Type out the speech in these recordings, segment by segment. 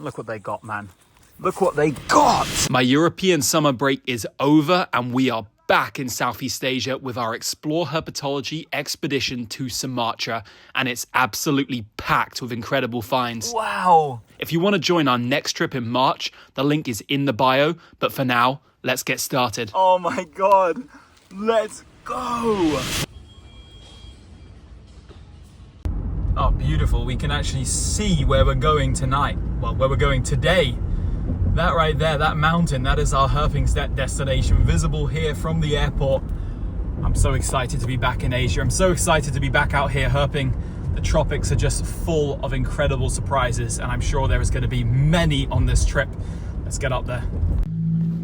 Look what they got, man. Look what they got! My European summer break is over and we are back in Southeast Asia with our Explore Herpetology expedition to Sumatra, and it's absolutely packed with incredible finds. Wow! If you want to join our next trip in March, the link is in the bio, but for now, let's get started. Oh my god! Let's go! Oh, beautiful. We can actually see where we're going tonight. Well, where we're going today. That right there, that mountain, that is our herping destination, visible here from the airport. I'm so excited to be back in Asia. I'm so excited to be back out here herping. The tropics are just full of incredible surprises, and I'm sure there is going to be many on this trip. Let's get up there.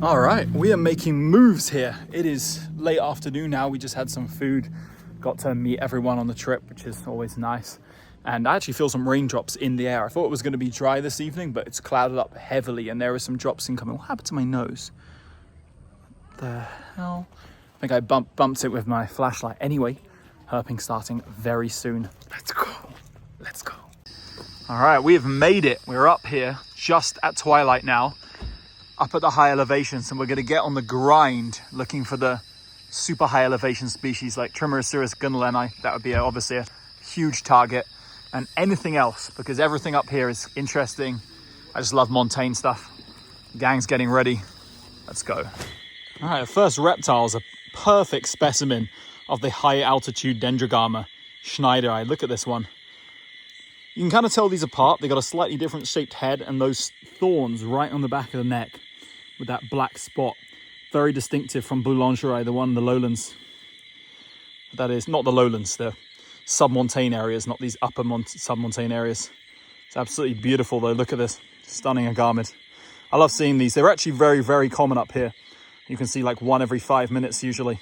All right, we are making moves here. It is late afternoon now. We just had some food, got to meet everyone on the trip, which is always nice. And I actually feel some raindrops in the air. I thought it was going to be dry this evening, but it's clouded up heavily and there are some drops incoming. What happened to my nose? What the hell? I think I bumped it with my flashlight. Anyway, herping starting very soon. Let's go. Let's go. All right, we have made it. We're up here just at twilight now, up at the high elevations, and we're going to get on the grind looking for the super high elevation species like Trimeresurus gunneleni. That would be obviously a huge target. And anything else, because everything up here is interesting. I just love montane stuff. Gang's getting ready. Let's go. All right, the first reptile is a perfect specimen of the high altitude Dendrogama schneideri. Look at this one. You can kind of tell these apart. They got a slightly different shaped head and those thorns right on the back of the neck with that black spot. Very distinctive from Boulangerie, the one in the lowlands. That is not the lowlands, the submontane areas, not these upper submontane areas. It's absolutely beautiful though. Look at this stunning agamid. I love seeing these. They're actually very, very common up here. You can see like one every 5 minutes usually.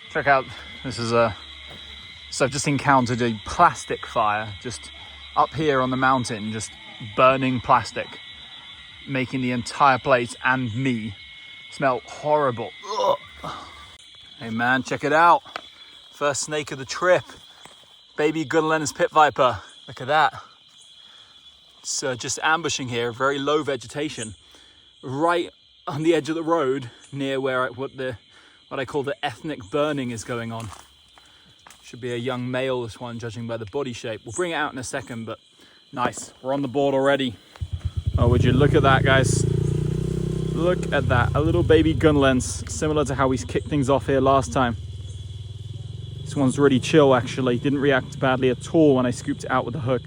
Check out, this is so I've just encountered a plastic fire just up here on the mountain, just burning plastic, making the entire place and me smell horrible. Ugh. Hey man, check it out. First snake of the trip. Baby Gunneleni's pit viper. Look at that. It's just ambushing here, very low vegetation, right on the edge of the road, near where what I call the ethnic burning is going on. Should be a young male, this one, judging by the body shape. We'll bring it out in a second, but nice. We're on the board already. Oh, would you look at that, guys? Look at that. A little baby Gunnelens, similar to how we kicked things off here last time. This one's really chill actually, didn't react badly at all when I scooped it out with the hook.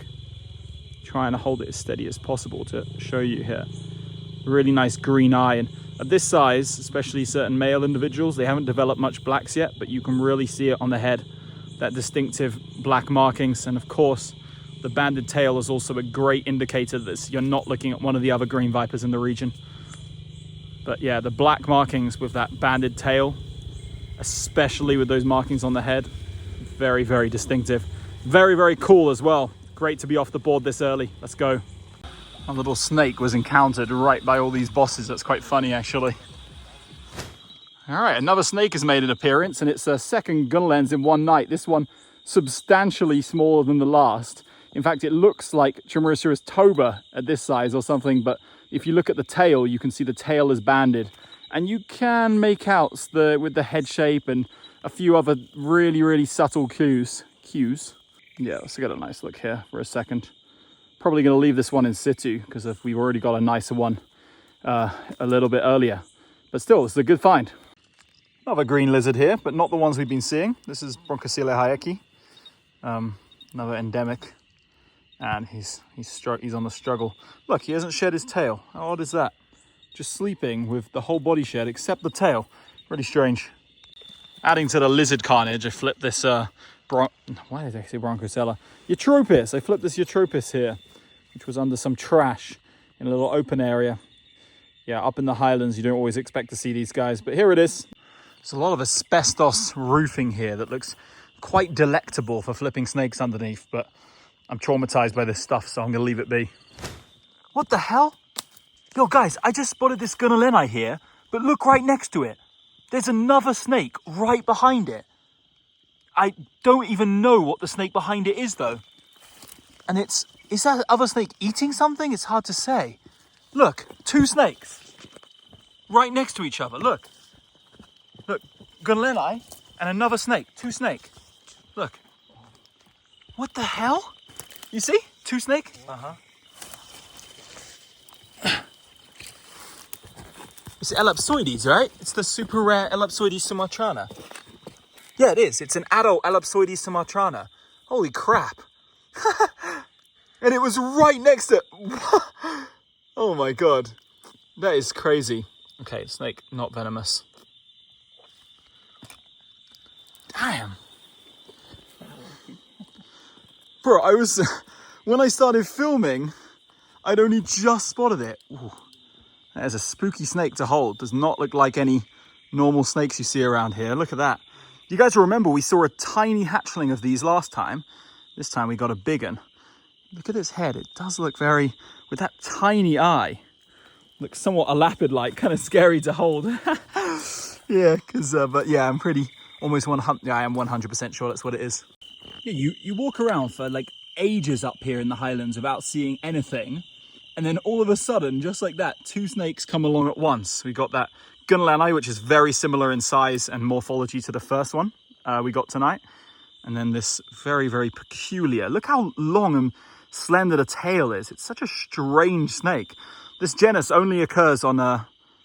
Trying to hold it as steady as possible to show you here. Really nice green eye, and at this size, especially certain male individuals, they haven't developed much blacks yet, but you can really see it on the head, that distinctive black markings. And of course, the banded tail is also a great indicator that you're not looking at one of the other green vipers in the region. But yeah, the black markings with that banded tail, especially with those markings on the head, very, very distinctive. Very, very cool as well. Great to be off the board this early. Let's go. A little snake was encountered right by all these bosses. That's quite funny actually. All right, another snake has made an appearance, and it's a second Gunnelens in one night. This one substantially smaller than the last. In fact, it looks like Trimeresurus toba at this size or something, but if you look at the tail, you can see the tail is banded. And you can make out with the head shape and a few other really, really subtle cues. Yeah, let's get a nice look here for a second. Probably going to leave this one in situ because we've already got a nicer one a little bit earlier. But still, it's a good find. Another green lizard here, but not the ones we've been seeing. This is Bronchocele hayeki, another endemic. And he's on the struggle. Look, he hasn't shed his tail. How odd is that? Just sleeping with the whole body shed except the tail. Really strange. Adding to the lizard carnage, I flipped this why did I say Bronchocele? Eutropis. I flipped this Eutropis here, which was under some trash in a little open area. Yeah, up in the highlands, you don't always expect to see these guys, but here it is. There's a lot of asbestos roofing here that looks quite delectable for flipping snakes underneath, but I'm traumatized by this stuff, so I'm gonna leave it be. What the hell? Yo guys, I just spotted this Gunneleni here, but look right next to it. There's another snake right behind it. I don't even know what the snake behind it is though. And is that other snake eating something? It's hard to say. Look, two snakes right next to each other. Look, Gunleni and another snake, two snake. Look, what the hell? You see, two snake? It's Ellipsoides, right? It's the super rare Ellipsoides sumatrana. Yeah, it is. It's an adult Ellipsoides sumatrana. Holy crap. And it was right next to it. Oh my god. That is crazy. Okay, snake, not venomous. Damn. Bro, when I started filming, I'd only just spotted it. Ooh. That is a spooky snake to hold. Does not look like any normal snakes you see around here. Look at that. You guys remember we saw a tiny hatchling of these last time. This time we got a big one. Look at its head. It does look very, with that tiny eye, looks somewhat elapid-like, kind of scary to hold. Yeah, but yeah, I'm pretty, almost 100, yeah, I am 100% sure that's what it is. Yeah, you walk around for like ages up here in the Highlands without seeing anything. And then all of a sudden, just like that, two snakes come along at once. We got that Gunleni, which is very similar in size and morphology to the first one we got tonight. And then this very, very peculiar, look how long and slender the tail is. It's such a strange snake. This genus only occurs on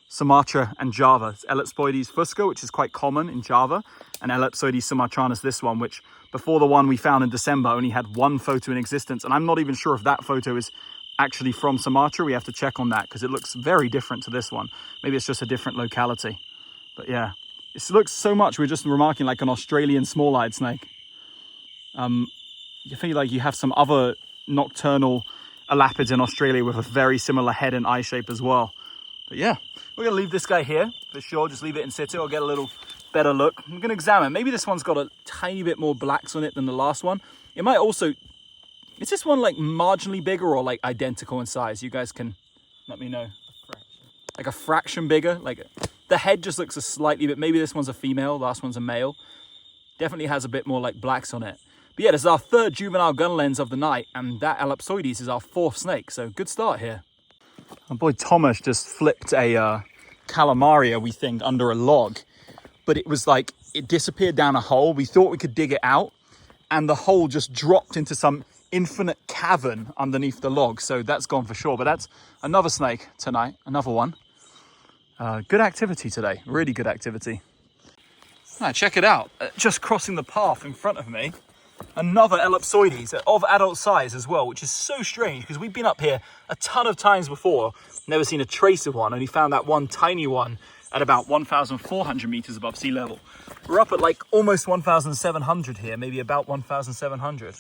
Sumatra and Java. It's Ellipsoides fusca, which is quite common in Java, and Ellipsoides sumatranus, this one, which before the one we found in December only had one photo in existence. And I'm not even sure if that photo is actually from Sumatra. We have to check on that because it looks very different to this one. Maybe it's just a different locality. But yeah, it looks so much, we're just remarking, like an Australian small-eyed snake. You feel like you have some other nocturnal elapids in Australia with a very similar head and eye shape as well. But yeah, we're going to leave this guy here for sure. Just leave it in situ. I'll get a little better look. I'm going to examine. Maybe this one's got a tiny bit more blacks on it than the last one. It might also... Is this one like marginally bigger or like identical in size? You guys can let me know. Like a fraction bigger. Like the head just looks a slightly bit... Maybe this one's a female, last one's a male. Definitely has a bit more like blacks on it. But yeah, this is our third juvenile gunlens of the night, and that Ellipsoides is our fourth snake, so good start here. My boy Thomas just flipped a calamaria, we think, under a log, but it was like, it disappeared down a hole. We thought we could dig it out, and the hole just dropped into some infinite cavern underneath the log, so that's gone for sure. But that's another snake tonight, another one. Good activity today, really good activity. Right, check it out, just crossing the path in front of me. Another Ellipsoides of adult size as well, which is so strange because we've been up here a ton of times before, never seen a trace of one, only found that one tiny one at about 1,400 meters above sea level. We're up at like almost 1,700 here, maybe about 1,700.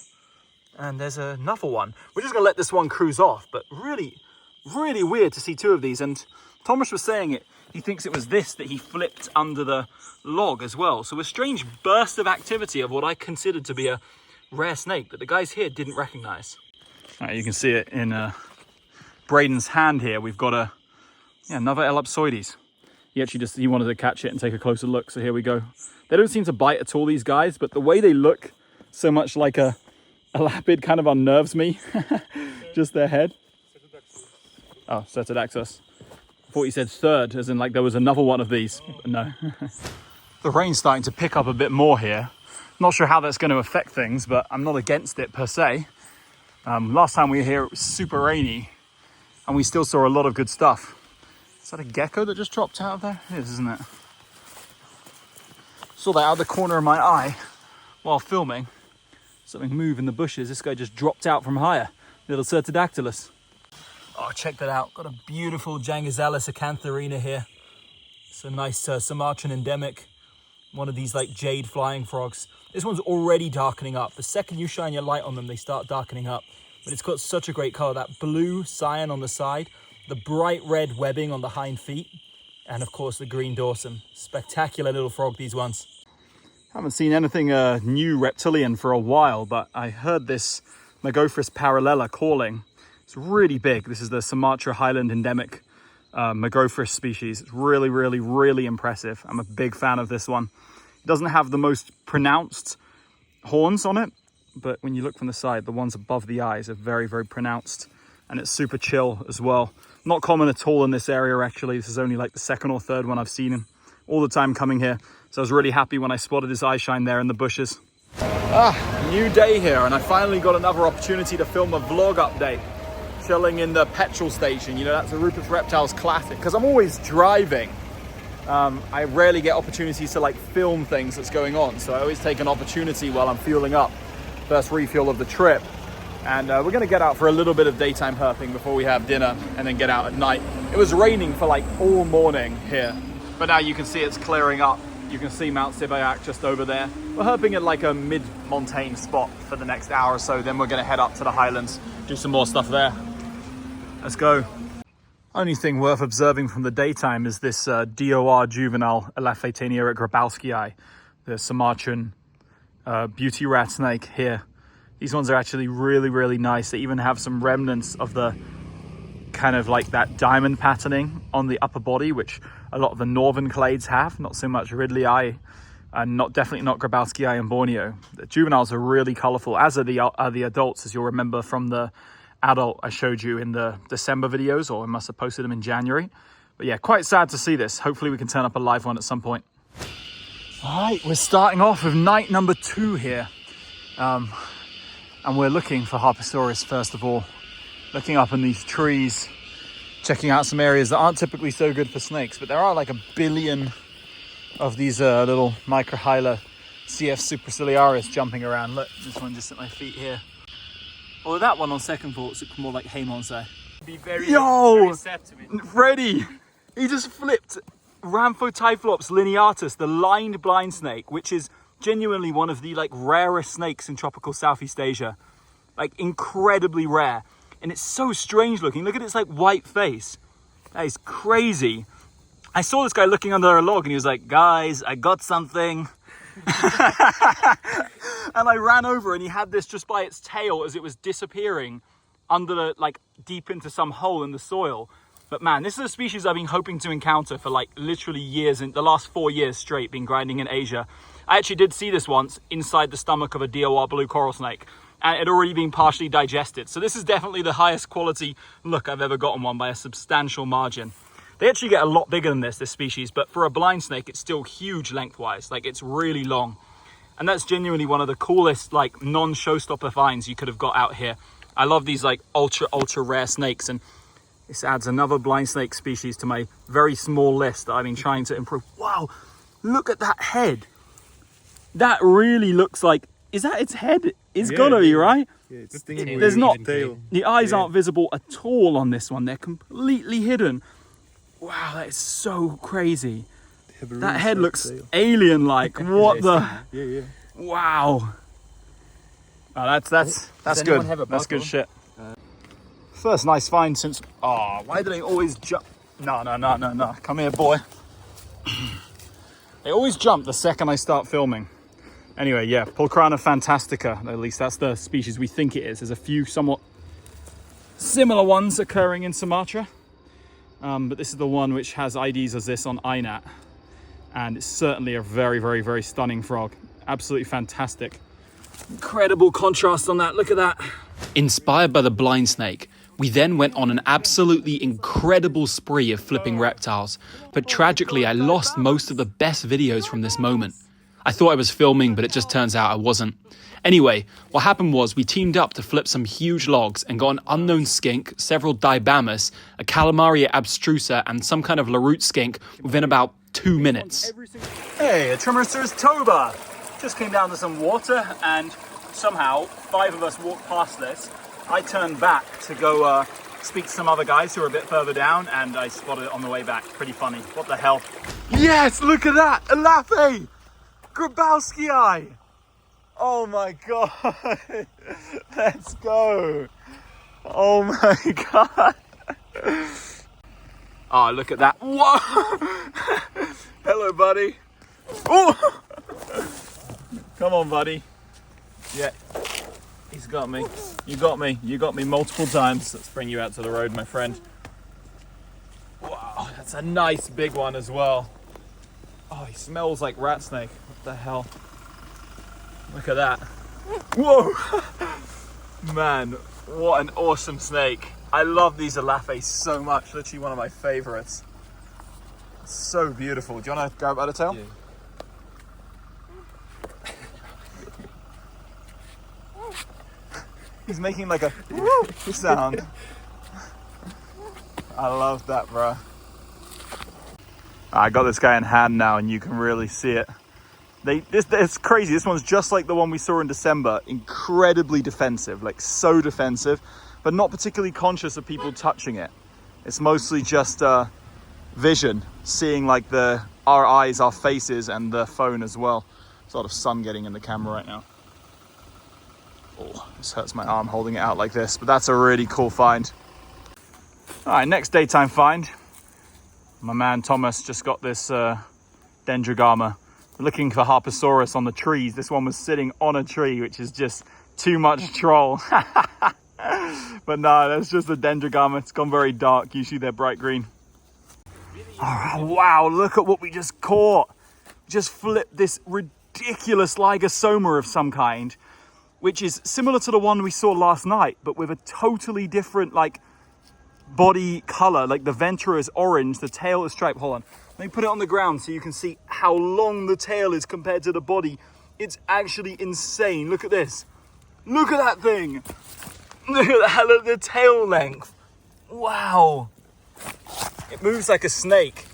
And there's another one. We're just gonna let this one cruise off, but really, really weird to see two of these. And Thomas was saying it, he thinks it was this that he flipped under the log as well. So a strange burst of activity of what I considered to be a rare snake that the guys here didn't recognize. You can see it in Braden's hand here. We've got another Ellipsoides. He wanted to catch it and take a closer look. So here we go. They don't seem to bite at all, these guys, but the way they look so much like a lapid kind of unnerves me. Just their head. Oh, Cetodaxus. I thought you said third, as in like there was another one of these. But no. The rain's starting to pick up a bit more here. Not sure how that's going to affect things, but I'm not against it per se. Last time we were here, it was super rainy, and we still saw a lot of good stuff. Is that a gecko that just dropped out of there? It is, isn't it? Saw that out of the corner of my eye while filming. Something move in the bushes. This guy just dropped out from higher. Little Cetodactylus. Oh, check that out. Got a beautiful Jangazalis acantharina here. It's a nice Sumatran endemic. One of these like jade flying frogs. This one's already darkening up. The second you shine your light on them, they start darkening up. But it's got such a great color. That blue cyan on the side, the bright red webbing on the hind feet, and of course the green dorsum. Spectacular little frog, these ones. Haven't seen anything new reptilian for a while, but I heard this Megophorus paralela calling. It's really big. This is the Sumatra highland endemic Megophorus species. It's really, really, really impressive. I'm a big fan of this one. It doesn't have the most pronounced horns on it, but when you look from the side, the ones above the eyes are very, very pronounced, and it's super chill as well. Not common at all in this area, actually. This is only like the second or third one I've seen him all the time coming here. So I was really happy when I spotted his eye shine there in the bushes. New day here, and I finally got another opportunity to film a vlog update. Chilling in the petrol station, you know, that's a Rupert's Reptiles classic. Because I'm always driving, I rarely get opportunities to like film things that's going on. So I always take an opportunity while I'm fueling up. First refuel of the trip. And we're gonna get out for a little bit of daytime herping before we have dinner and then get out at night. It was raining for like all morning here, but now you can see it's clearing up. You can see Mount Sibayak just over there. We're herping at like a mid-montane spot for the next hour or so. Then we're gonna head up to the highlands, do some more stuff there. Let's go. Only thing worth observing from the daytime is this DOR juvenile Elaphaitania grabowskii, the Sumatran beauty rat snake here. These ones are actually really, really nice. They even have some remnants of the kind of like that diamond patterning on the upper body, which a lot of the northern clades have, not so much Ridley-i, and definitely not Grabowski-i and Borneo. The juveniles are really colorful, as are the adults, as you'll remember from the adult I showed you in the December videos, or I must have posted them in January. But yeah, quite sad to see this. Hopefully we can turn up a live one at some point. All right, we're starting off with night number 2 here. And we're looking for Harpesaurus first of all. Looking up in these trees, checking out some areas that aren't typically so good for snakes, but there are like a billion of these little microhyla CF superciliaris jumping around. Look, this one just at my feet here. Although that one on second thoughts looked more like Haemonsai. Be very receptive. Freddy! He just flipped Rhamphotyphlops lineatus, the lined blind snake, which is genuinely one of the like rarest snakes in tropical Southeast Asia. Like incredibly rare. And it's so strange looking. Look at its like white face. That is crazy. I saw this guy looking under a log and he was like, guys, I got something. And I ran over and he had this just by its tail as it was disappearing under the, like deep into some hole in the soil. But man, this is a species I've been hoping to encounter for like literally years, in the last 4 years straight, been grinding in Asia. I actually did see this once inside the stomach of a DOR blue coral snake, and it had already been partially digested. So this is definitely the highest quality look I've ever gotten one by a substantial margin. They actually get a lot bigger than this species, but for a blind snake, it's still huge lengthwise. Like it's really long. And that's genuinely one of the coolest, like non-showstopper finds you could have got out here. I love these like ultra rare snakes, and this adds another blind snake species to my very small list that I've been trying to improve. Wow, look at that head. That really looks like, is that its head? It's gotta be, right? Yeah, There's not, the eyes aren't visible at all on this one. They're completely hidden. Wow, that is so crazy. That head looks alien-like. What the? Yeah. Wow. Oh, that's good. That's good shit. First nice find since, why do they always jump? No. Come here, boy. They always jump the second I start filming. Anyway, yeah, Pulchrana fantastica, at least that's the species we think it is. There's a few somewhat similar ones occurring in Sumatra. But this is the one which has IDs as this on INAT. And it's certainly a very, very, very stunning frog. Absolutely fantastic. Incredible contrast on that, look at that. Inspired by the blind snake, we then went on an absolutely incredible spree of flipping reptiles, but tragically I lost most of the best videos from this moment. I thought I was filming, but it just turns out I wasn't. Anyway, what happened was we teamed up to flip some huge logs and got an unknown skink, several Dibamus, a Calamaria abstrusa, and some kind of Larute skink within about 2 minutes. Hey, a Trimeresurus toba! Just came down to some water and somehow 5 of us walked past this. I turned back to go speak to some other guys who are a bit further down, and I spotted it on the way back. Pretty funny. What the hell? Yes, look at that! Elaphe! Grabowskii! Oh my god! Let's go! Oh my god! Oh, look at that! Whoa! Hello, buddy! Oh! Come on, buddy. Yeah. He's got me. You got me. You got me multiple times. Let's bring you out to the road, my friend. Wow, that's a nice big one as well. Oh, he smells like rat snake. What the hell? Look at that. Whoa! Man, what an awesome snake. I love these elaphe so much. Literally one of my favorites. So beautiful. Do you want to grab by the tail? Yeah. He's making like a woo sound. I love that, bro. I got this guy in hand now, and you can really see it. It's crazy. This one's just like the one we saw in December. Incredibly defensive, like so defensive, but not particularly conscious of people touching it. It's mostly just vision, seeing like our eyes, our faces, and the phone as well. There's a lot of sun getting in the camera right now. Oh, this hurts my arm holding it out like this, but that's a really cool find. All right, next daytime find. My man Thomas just got this dendrogama. We're looking for Harposaurus on the trees. This one was sitting on a tree, which is just too much troll. But no, that's just a dendrogama. It's gone very dark. Usually they're bright green. Oh, wow, look at what we just caught. Just flipped this ridiculous Lygosoma of some kind, which is similar to the one we saw last night, but with a totally different like body color. Like the ventral is orange, the tail is striped. Hold on, let me put it on the ground so you can see how long the tail is compared to the body. It's actually insane. Look at this. Look at that thing. Look at that, look at the tail length. Wow. It moves like a snake.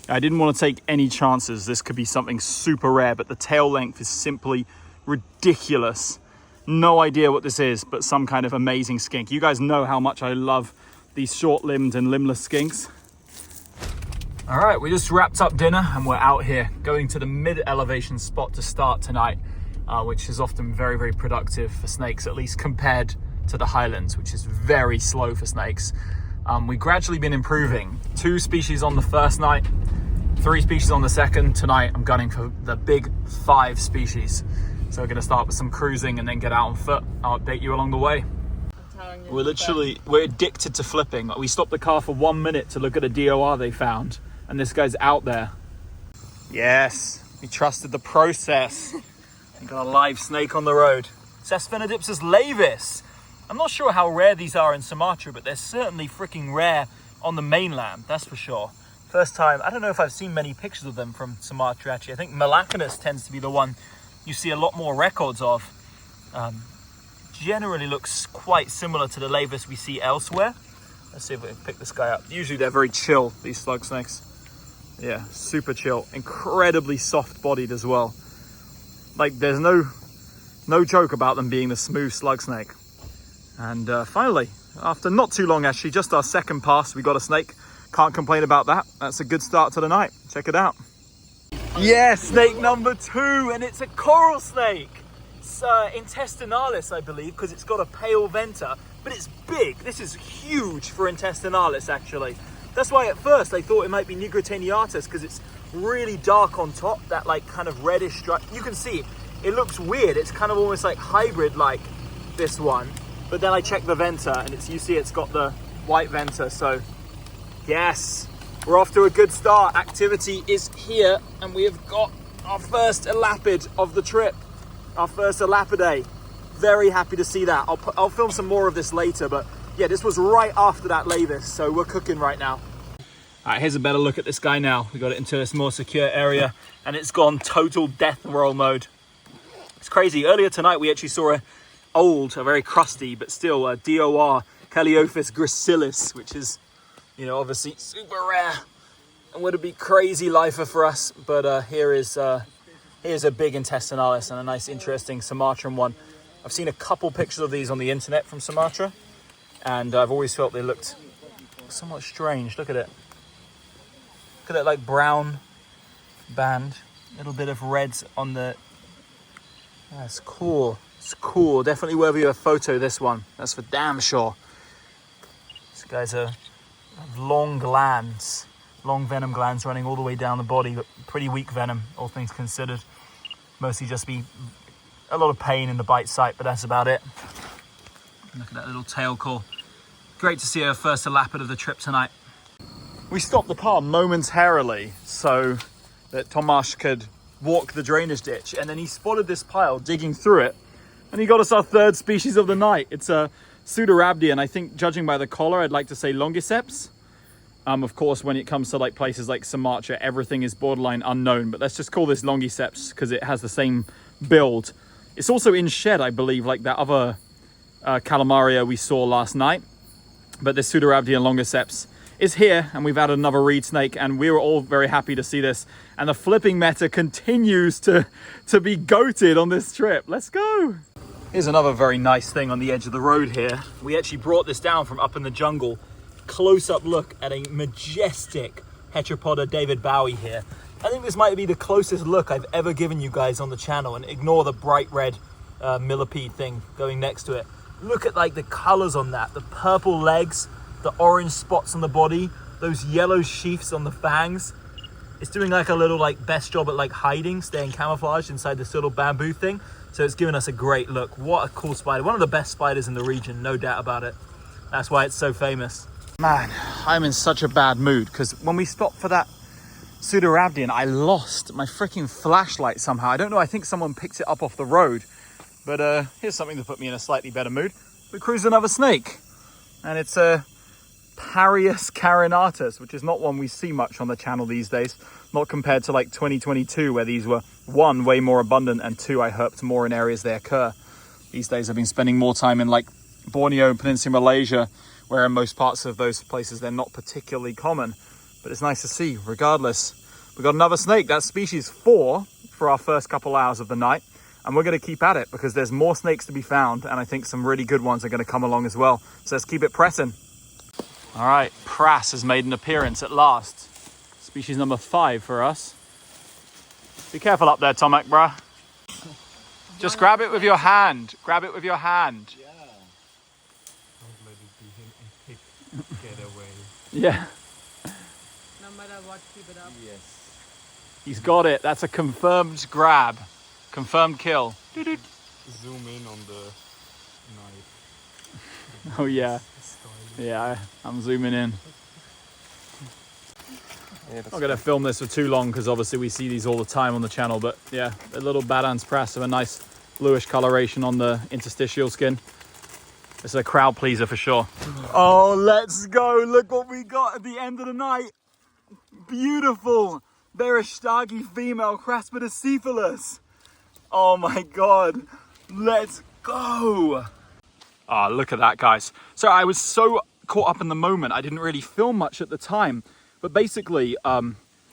I didn't want to take any chances. This could be something super rare, but the tail length is simply ridiculous. No idea what this is, but some kind of amazing skink. You guys know how much I love these short-limbed and limbless skinks. All right, we just wrapped up dinner and we're out here going to the mid-elevation spot to start tonight, which is often very, very productive for snakes, at least compared to the highlands, which is very slow for snakes. We've gradually been improving. 2 species on the first night, 3 species on the second. Tonight, I'm gunning for the big 5 species. So we're gonna start with some cruising and then get out on foot. I'll update you along the way. We're addicted to flipping. We stopped the car for 1 minute to look at a DOR they found, and this guy's out there. Yes, we trusted the process. We got a live snake on the road. Sphenodipsis laevis. I'm not sure how rare these are in Sumatra, but they're certainly freaking rare on the mainland, that's for sure. First time, I don't know if I've seen many pictures of them from Sumatra actually. I think Malacanus tends to be the one you see a lot more records of. Generally looks quite similar to the laevis we see elsewhere. Let's see if we can pick this guy up. Usually they're very chill, these slug snakes. Yeah, super chill. Incredibly soft-bodied as well. Like there's no joke about them being the smooth slug snake. And finally, after not too long actually, just our second pass, we got a snake. Can't complain about that. That's a good start to the night. Check it out. Yeah, snake number 2, and it's a coral snake. It's intestinalis, I believe, because it's got a pale venter, but it's big. This is huge for intestinalis, actually. That's why at first I thought it might be nigroteniatus, because it's really dark on top, that like kind of reddish stripe. You can see it looks weird. It's kind of almost like hybrid like this one. But then I checked the venter, and you see it's got the white venter, so yes, we're off to a good start. Activity is here, and we have got our first elapid of the trip. Our first elapidae. Very happy to see that. I'll film some more of this later, but yeah, this was right after that laevis, so we're cooking right now. All right, here's a better look at this guy now. We got it into this more secure area, and it's gone total death roll mode. It's crazy. Earlier tonight, we actually saw a very crusty, but still a DOR, Caliophis gracilis, which is, you know, obviously super rare and would be crazy lifer for us. But here's a big intestinalis and a nice, interesting Sumatran one. I've seen a couple pictures of these on the internet from Sumatra, and I've always felt they looked somewhat strange. Look at it. Look at that like brown band, little bit of reds on the. That's cool. It's cool. Definitely worthy of a photo, this one. That's for damn sure. These guys are long glands, long venom glands running all the way down the body, but pretty weak venom, all things considered. Mostly just be a lot of pain in the bite site, but that's about it. Look at that little tail call. Great to see our first elapid of the trip tonight. We stopped the car momentarily so that Tomasz could walk the drainage ditch, and then he spotted this pile digging through it, and he got us our third species of the night. It's a Pseudorhabdia, and I think judging by the collar, I'd like to say Longiceps. Of course, when it comes to like places like Sumatra, everything is borderline unknown, but let's just call this Longiceps because it has the same build. It's also in shed, I believe, like that other calamaria we saw last night. But this Pseudorhabdia Longiceps is here, and we've added another reed snake, and we were all very happy to see this. And the flipping meta continues to be goated on this trip. Let's go. Here's another very nice thing on the edge of the road here. We actually brought this down from up in the jungle. Close-up look at a majestic Heteropoda David Bowie here. I think this might be the closest look I've ever given you guys on the channel, and ignore the bright red millipede thing going next to it. Look at like the colors on that, the purple legs, the orange spots on the body, those yellow sheaths on the fangs. It's doing like a little like best job at like hiding, staying camouflaged inside this little bamboo thing. So it's given us a great look. What a cool spider. One of the best spiders in the region, no doubt about it. That's why it's so famous. Man, I'm in such a bad mood because when we stopped for that Pseudorhabdian, I lost my freaking flashlight somehow. I don't know, I think someone picked it up off the road. But here's something to put me in a slightly better mood. We cruised another snake, and it's a Parius carinatus, which is not one we see much on the channel these days. Not compared to like 2022, where these were one, way more abundant, and two, I herped more in areas they occur. These days I've been spending more time in like Borneo and Peninsula Malaysia, where in most parts of those places they're not particularly common. But it's nice to see, regardless. We've got another snake. That's species 4 for our first couple hours of the night. And we're going to keep at it because there's more snakes to be found. And I think some really good ones are going to come along as well. So let's keep it pressing. All right, Prass has made an appearance at last. Species number 5 for us. Be careful up there, Tomek, bruh. Just grab it with your hand. Grab it with your hand. Yeah. Don't let it be him get away. Yeah. No matter what, keep it up. Yes. He's got it. That's a confirmed grab. Confirmed kill. Zoom in on the knife. Oh yeah. Styling. Yeah, I'm zooming in. Yeah, I'm not going to film this for too long because obviously we see these all the time on the channel, but yeah, the little Badans Prass have a nice bluish coloration on the interstitial skin. It's a crowd pleaser for sure. Oh, let's go. Look what we got at the end of the night. Beautiful. Berestagi female Craspidocephalus. Oh my God. Let's go. Ah, look at that, guys. So I was so caught up in the moment, I didn't really film much at the time. But basically,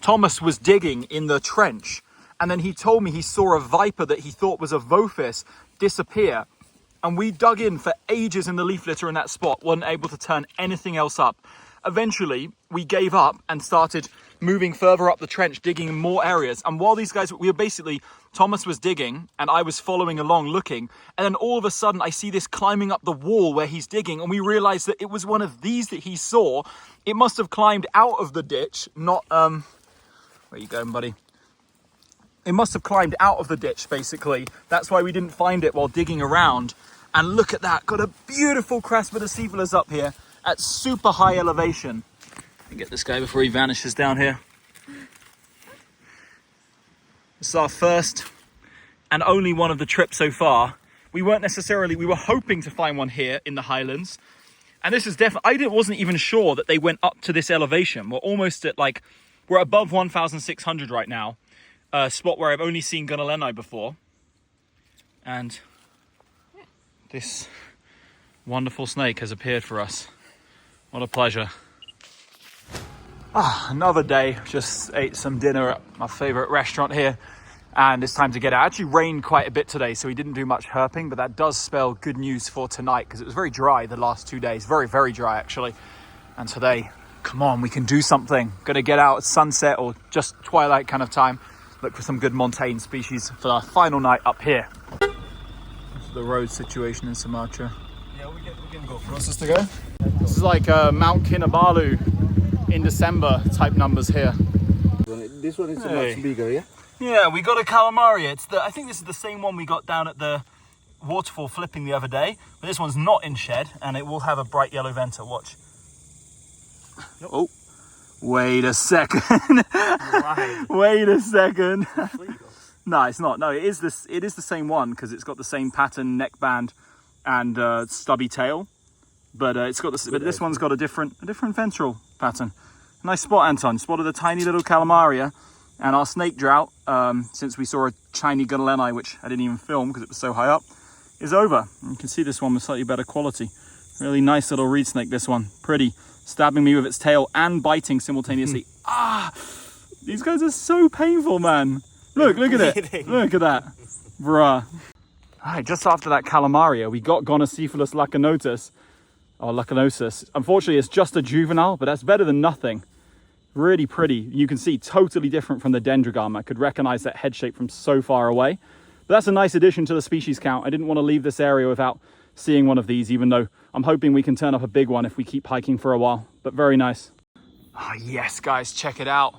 Thomas was digging in the trench, and then he told me he saw a viper that he thought was a Vophis disappear. And we dug in for ages in the leaf litter in that spot, weren't able to turn anything else up. Eventually, we gave up and started moving further up the trench, digging in more areas. And while these guys, we were basically, Thomas was digging and I was following along looking. And then all of a sudden I see this climbing up the wall where he's digging, and we realized that it was one of these that he saw. It must have climbed out of the ditch, not, where you going, buddy? It must have climbed out of the ditch, basically. That's why we didn't find it while digging around. And look at that, got a beautiful Craspidocephalus up here at super high elevation. Let me get this guy before he vanishes down here. This is our first and only one of the trip so far. We were hoping to find one here in the highlands. And this is definitely, wasn't even sure that they went up to this elevation. We're almost at we're above 1,600 right now. A spot where I've only seen Gunneleni before. And this wonderful snake has appeared for us. What a pleasure. Another day, just ate some dinner at my favorite restaurant here, and it's time to get out. It actually rained quite a bit today, so we didn't do much herping, but that does spell good news for tonight because it was very dry the last 2 days. Very, very dry actually. And today, come on, we can do something. Gonna get out at sunset or just twilight kind of time. Look for some good montane species for our final night up here. This is the road situation in Sumatra. Yeah, we can go. Closest to go? This is like Mount Kinabalu in December type numbers here. This one is Hey. much bigger, yeah? Yeah, we got a calamaria. I think this is the same one we got down at the waterfall flipping the other day, but this one's not in shed, and it will have a bright yellow venter. Watch. Oh, wait a second. Right. Wait a second. No, it's not. No, it is the same one because it's got the same pattern, neckband, and stubby tail. But it's got this. But this one's got a different ventral pattern. Nice spot, Anton. Spotted a tiny little calamaria, and our snake drought, since we saw a shiny gunneleni, which I didn't even film because it was so high up, is over. And you can see this one with slightly better quality. Really nice little reed snake. This one, pretty, stabbing me with its tail and biting simultaneously. These guys are so painful, man. Look at it. Look at that, bruh. All right, just after that calamaria, we got Gonocephalus lacanotus, or lacanosus. Unfortunately, it's just a juvenile, but that's better than nothing. Really pretty. You can see totally different from the dendrogam. I could recognize that head shape from so far away. But that's a nice addition to the species count. I didn't want to leave this area without seeing one of these, even though I'm hoping we can turn up a big one if we keep hiking for a while. But very nice. Ah, yes, guys, check it out.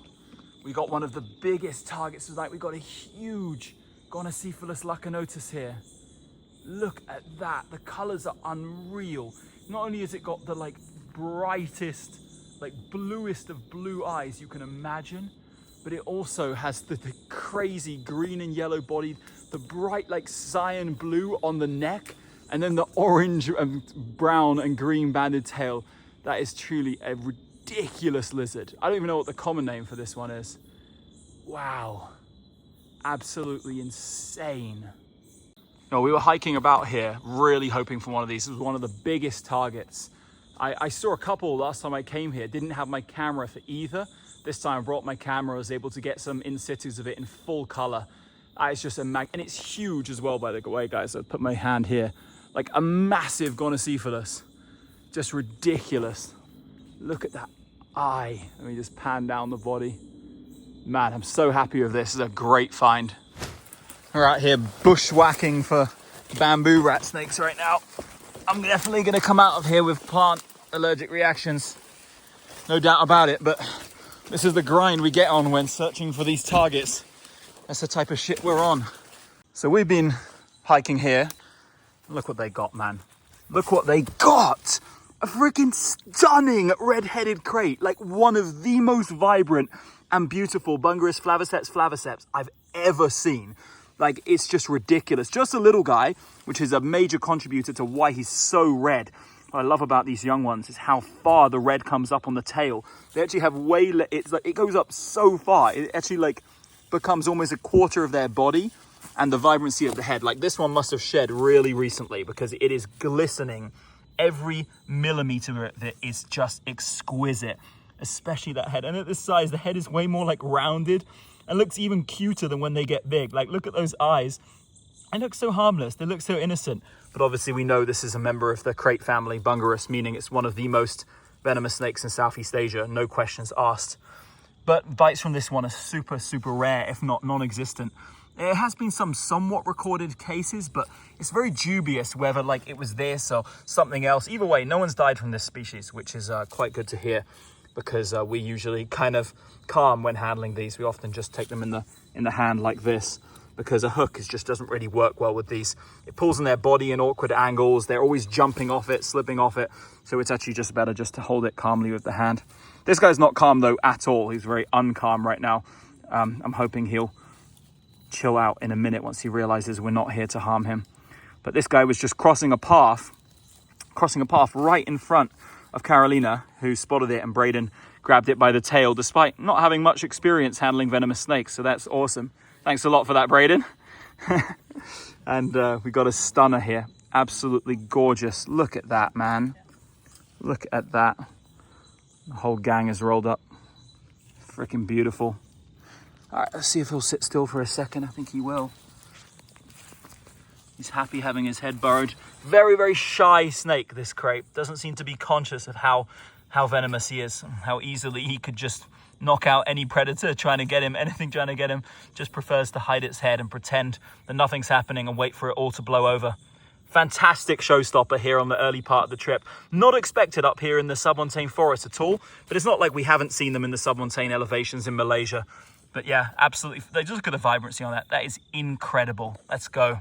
We got one of the biggest targets tonight. We got a huge Gonocephalus lacanotus here. Look at that. The colors are unreal. Not only has it got the like brightest, like bluest of blue eyes you can imagine, but it also has the crazy green and yellow body, the bright like cyan blue on the neck, and then the orange and brown and green banded tail. That is truly a ridiculous lizard. I don't even know what the common name for this one is. Wow, absolutely insane. No, we were hiking about here, really hoping for one of these. This was one of the biggest targets. I saw a couple last time I came here, didn't have my camera for either. This time I brought my camera, was able to get some in-situs of it in full color. It's just and it's huge as well, by the way, guys. I'll put my hand here. Like a massive Gonocephalus. Just ridiculous. Look at that eye. Let me just pan down the body. Man, I'm so happy with this. This is a great find. We're out here bushwhacking for bamboo rat snakes right now. I'm definitely going to come out of here with plant allergic reactions. No doubt about it, but this is the grind we get on when searching for these targets. That's the type of shit we're on. So we've been hiking here. Look what they got, man. Look what they got. A freaking stunning red-headed krait. Like one of the most vibrant and beautiful Bungarus flavaceps I've ever seen. Like, it's just ridiculous. Just a little guy, which is a major contributor to why he's so red. What I love about these young ones is how far the red comes up on the tail. They actually have it's like, it goes up so far. It actually like becomes almost a quarter of their body and the vibrancy of the head. Like this one must have shed really recently because it is glistening. Every millimeter of it is just exquisite, especially that head. And at this size, the head is way more like rounded and looks even cuter than when they get big. Like, look at those eyes. They look so harmless. They look so innocent. But obviously we know this is a member of the krait family, Bungarus, meaning it's one of the most venomous snakes in Southeast Asia. No questions asked. But bites from this one are super, super rare, if not non-existent. There has been some somewhat recorded cases, but it's very dubious whether like it was this or something else. Either way, no one's died from this species, which is quite good to hear, because we usually kind of calm when handling these. We often just take them in the hand like this, because a hook just doesn't really work well with these. It pulls on their body in awkward angles. They're always jumping off it, slipping off it. So it's actually just better just to hold it calmly with the hand. This guy's not calm though at all. He's very uncalm right now. I'm hoping he'll chill out in a minute once he realizes we're not here to harm him. But this guy was just crossing a path right in front of Carolina, who spotted it, and Braden grabbed it by the tail despite not having much experience handling venomous snakes. So that's awesome. Thanks a lot for that, Braden. And we got a stunner here. Absolutely gorgeous. Look at that, man. Look at that. The whole gang is rolled up. Freaking beautiful. All right, let's see if he'll sit still for a second. I think he will. He's happy having his head burrowed. Very, very shy snake, this krait. Doesn't seem to be conscious of how venomous he is, how easily he could just knock out any predator trying to get him, anything trying to get him. Just prefers to hide its head and pretend that nothing's happening and wait for it all to blow over. Fantastic showstopper here on the early part of the trip. Not expected up here in the submontane forest at all, but it's not like we haven't seen them in the submontane elevations in Malaysia. But yeah, absolutely. Just look at the vibrancy on that. That is incredible. Let's go.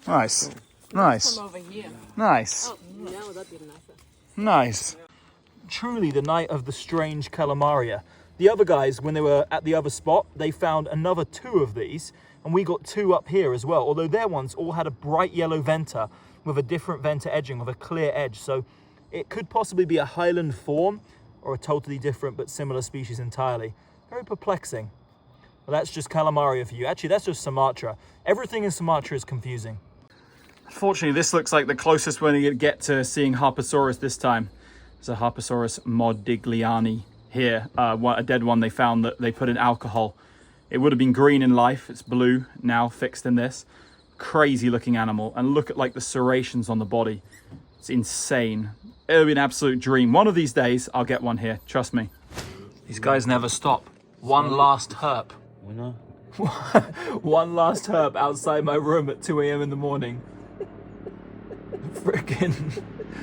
Nice. Nice. From over here. Nice. Oh, no, that'd be nicer. Nice. Truly the night of the strange calamaria. The other guys, when they were at the other spot, they found another 2 of these, and we got 2 up here as well, although their ones all had a bright yellow venter with a different venter edging, with a clear edge. So it could possibly be a highland form or a totally different but similar species entirely. Very perplexing. Well, that's just Calamaria for you. Actually, that's just Sumatra. Everything in Sumatra is confusing. Unfortunately, this looks like the closest we're going to get to seeing Harpesaurus this time. There's a Harpesaurus modigliani here, a dead one they found that they put in alcohol. It would have been green in life. It's blue now, fixed in this. Crazy looking animal. And look at like the serrations on the body. It's insane. It'll be an absolute dream. One of these days, I'll get one here. Trust me. These guys never stop. One last herp. One last herp outside my room at 2 a.m. in the morning. Frickin'.